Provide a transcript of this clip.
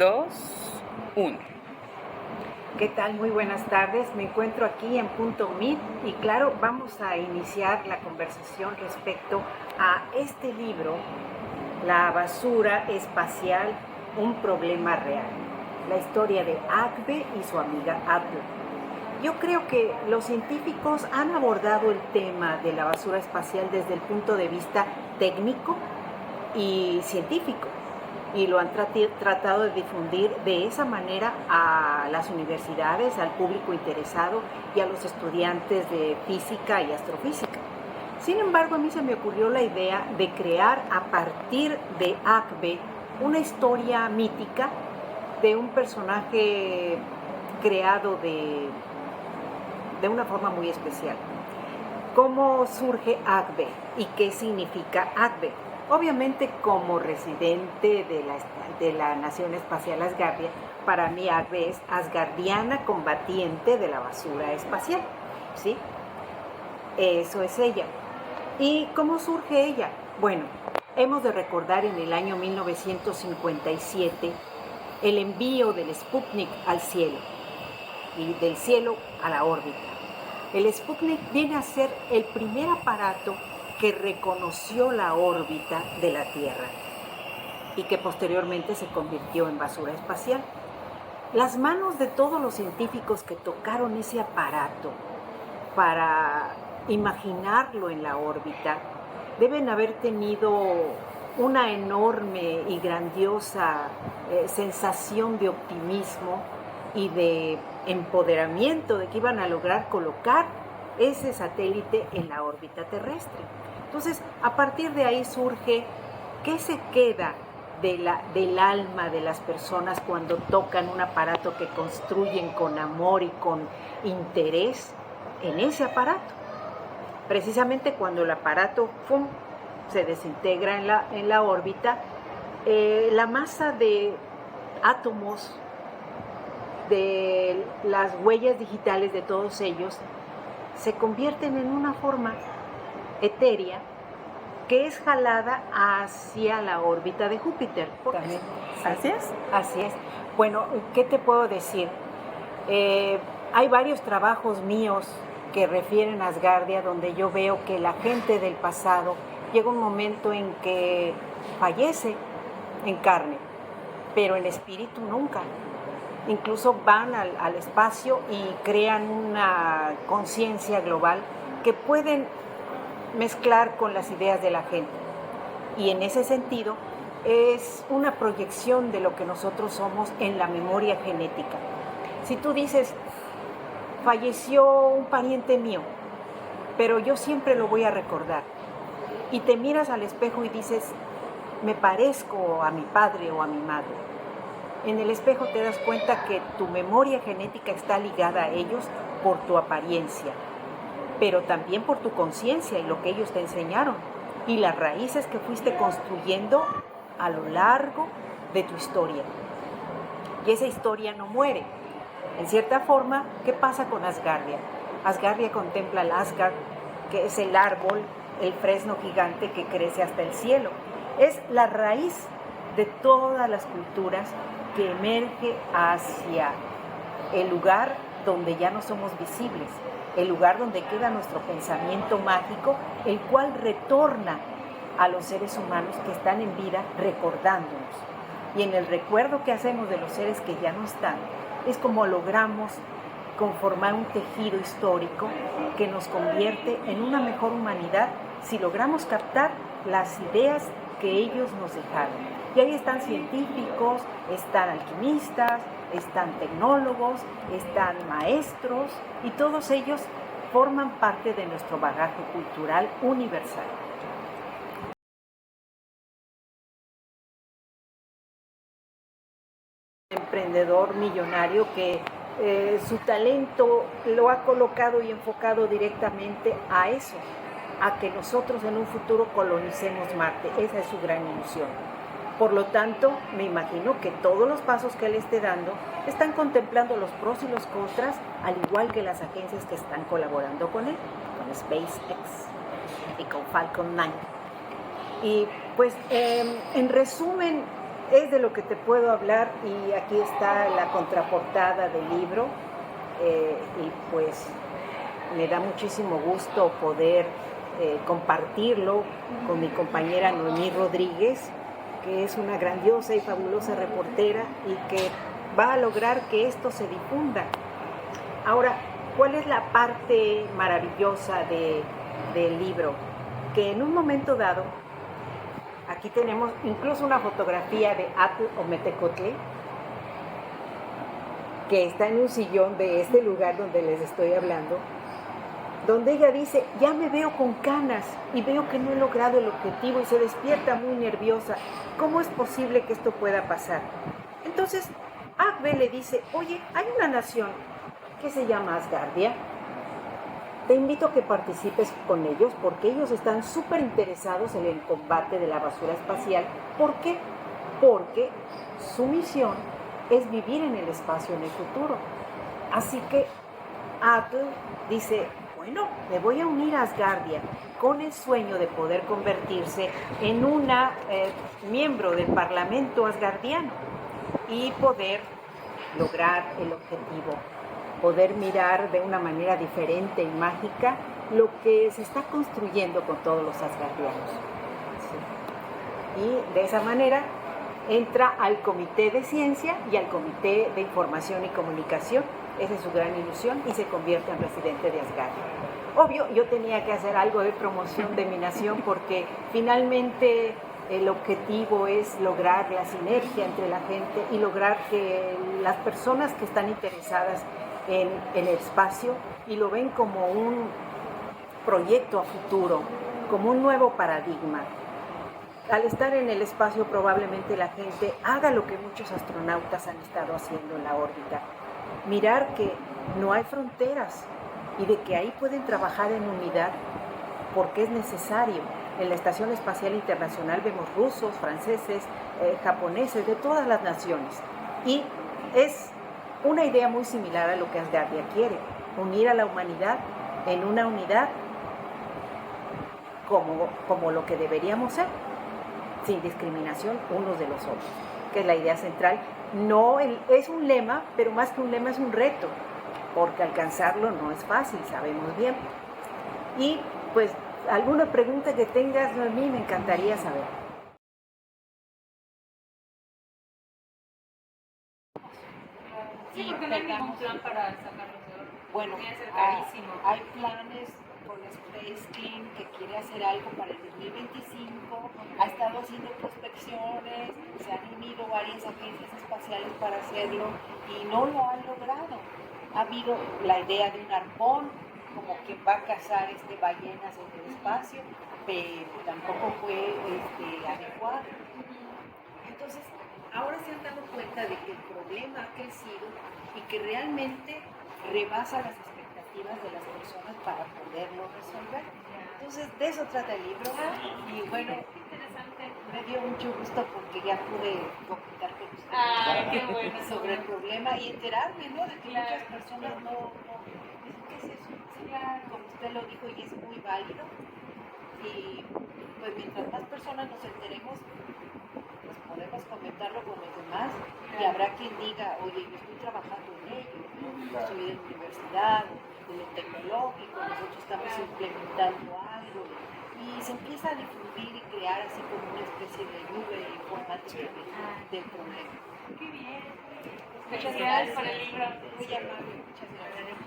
2, 1. ¿Qué tal? Muy buenas tardes. Me encuentro aquí en Punto Meet y claro, vamos a iniciar la conversación respecto a este libro, La basura espacial, un problema real. La historia de Agbe y su amiga Apple. Yo creo que los científicos han abordado el tema de la basura espacial desde el punto de vista técnico y científico, y lo han tratado de difundir de esa manera a las universidades, al público interesado y a los estudiantes de física y astrofísica. Sin embargo, a mí se me ocurrió la idea de crear a partir de Agbe una historia mítica de un personaje creado de una forma muy especial. ¿Cómo surge Agbe y qué significa Agbe? Obviamente, como residente de la Nación Espacial Asgardia, para mí Agbe es asgardiana combatiente de la basura espacial, ¿sí? Eso es ella. ¿Y cómo surge ella? Bueno, hemos de recordar en el año 1957 el envío del Sputnik al cielo y del cielo a la órbita. El Sputnik viene a ser el primer aparato que reconoció la órbita de la Tierra y que posteriormente se convirtió en basura espacial. Las manos de todos los científicos que tocaron ese aparato para imaginarlo en la órbita deben haber tenido una enorme y grandiosa sensación de optimismo y de empoderamiento de que iban a lograr colocar ese satélite en la órbita terrestre. Entonces, a partir de ahí surge qué se queda del alma de las personas cuando tocan un aparato que construyen con amor y con interés en ese aparato. Precisamente cuando el aparato se desintegra en la órbita, la masa de átomos de las huellas digitales de todos ellos se convierten en una forma etérea que es jalada hacia la órbita de Júpiter. ¿También? ¿Así es? Así es. Bueno, ¿qué te puedo decir? Hay varios trabajos míos que refieren a Asgardia donde yo veo que la gente del pasado llega un momento en que fallece en carne, pero en espíritu nunca. Incluso van al espacio y crean una conciencia global que pueden mezclar con las ideas de la gente. Y en ese sentido es una proyección de lo que nosotros somos en la memoria genética. Si tú dices, falleció un pariente mío, pero yo siempre lo voy a recordar, y te miras al espejo y dices, me parezco a mi padre o a mi madre, en el espejo te das cuenta que tu memoria genética está ligada a ellos por tu apariencia, pero también por tu conciencia y lo que ellos te enseñaron y las raíces que fuiste construyendo a lo largo de tu historia. Y esa historia no muere. En cierta forma, ¿qué pasa con Asgardia? Asgardia contempla el Asgard, que es el árbol, el fresno gigante que crece hasta el cielo. Es la raíz de todas las culturas que emerge hacia el lugar donde ya no somos visibles, el lugar donde queda nuestro pensamiento mágico, el cual retorna a los seres humanos que están en vida recordándonos. Y en el recuerdo que hacemos de los seres que ya no están, es como logramos conformar un tejido histórico que nos convierte en una mejor humanidad si logramos captar las ideas que ellos nos dejaron. Y ahí están científicos, están alquimistas, están tecnólogos, están maestros, y todos ellos forman parte de nuestro bagaje cultural universal. Emprendedor millonario que su talento lo ha colocado y enfocado directamente a eso, a que nosotros en un futuro colonicemos Marte. Esa es su gran ilusión. Por lo tanto, me imagino que todos los pasos que él esté dando están contemplando los pros y los contras, al igual que las agencias que están colaborando con él, con SpaceX y con Falcon 9. Y pues, en resumen, es de lo que te puedo hablar, y aquí está la contraportada del libro, y pues me da muchísimo gusto poder compartirlo con mi compañera Noemí Rodríguez, que es una grandiosa y fabulosa reportera y que va a lograr que esto se difunda. Ahora, ¿cuál es la parte maravillosa del libro? Que en un momento dado, aquí tenemos incluso una fotografía de Atl Ometecotle, que está en un sillón de este lugar donde les estoy hablando, donde ella dice: ya me veo con canas y veo que no he logrado el objetivo, y se despierta muy nerviosa. ¿Cómo es posible que esto pueda pasar? Entonces, Akbe le dice: oye, hay una nación que se llama Asgardia. Te invito a que participes con ellos porque ellos están súper interesados en el combate de la basura espacial. ¿Por qué? Porque su misión es vivir en el espacio en el futuro. Así que Atl dice: bueno, me voy a unir a Asgardia con el sueño de poder convertirse en una miembro del Parlamento asgardiano y poder lograr el objetivo, poder mirar de una manera diferente y mágica lo que se está construyendo con todos los asgardianos. Sí. Y de esa manera entra al Comité de Ciencia y al Comité de Información y Comunicación. Esa es su gran ilusión, y se convierte en residente de Asgardia. Obvio, yo tenía que hacer algo de promoción de mi nación porque finalmente el objetivo es lograr la sinergia entre la gente y lograr que las personas que están interesadas en el espacio y lo ven como un proyecto a futuro, como un nuevo paradigma. Al estar en el espacio probablemente la gente haga lo que muchos astronautas han estado haciendo en la órbita: mirar que no hay fronteras y de que ahí pueden trabajar en unidad porque es necesario. En la Estación Espacial Internacional vemos rusos, franceses, japoneses, de todas las naciones. Y es una idea muy similar a lo que Asgardia quiere: unir a la humanidad en una unidad como lo que deberíamos ser, sin discriminación unos de los otros, que es la idea central. No es un lema, pero más que un lema es un reto, porque alcanzarlo no es fácil, sabemos bien. Y pues alguna pregunta que tengas, Noemí, me encantaría saber. Sí, porque no hay ningún plan para sacarlos de oro. Bueno, Podría ser carísimo. hay planes con Space Team que quiere hacer algo para el 2025, ha estado haciendo prospecciones, se han unido varias agencias espaciales para hacerlo y no lo han logrado. Ha habido la idea de un arpón, como que va a cazar ballenas en el espacio, pero tampoco fue adecuado. Entonces, ahora se han dado cuenta de que el problema ha crecido y que realmente rebasa las expectativas de las personas para poderlo resolver. Entonces, de eso trata el libro. Y bueno, me dio mucho gusto porque ya pude comentar con ustedes qué bueno, sobre el problema y enterarme, ¿no? De que muchas personas no dicen: ¿qué es eso? Como usted lo dijo, y es muy válido. Y pues mientras más personas nos enteremos, pues podemos comentarlo con los demás, y habrá quien diga: oye, yo estoy trabajando en ello, yo estoy en la universidad, en lo tecnológico, nosotros estamos implementando algo, y se empieza a difundir y crear así como una especie de nube informática del problema. Qué bien. Muchas Felicidades gracias por el libro. Muy amable, muchas gracias.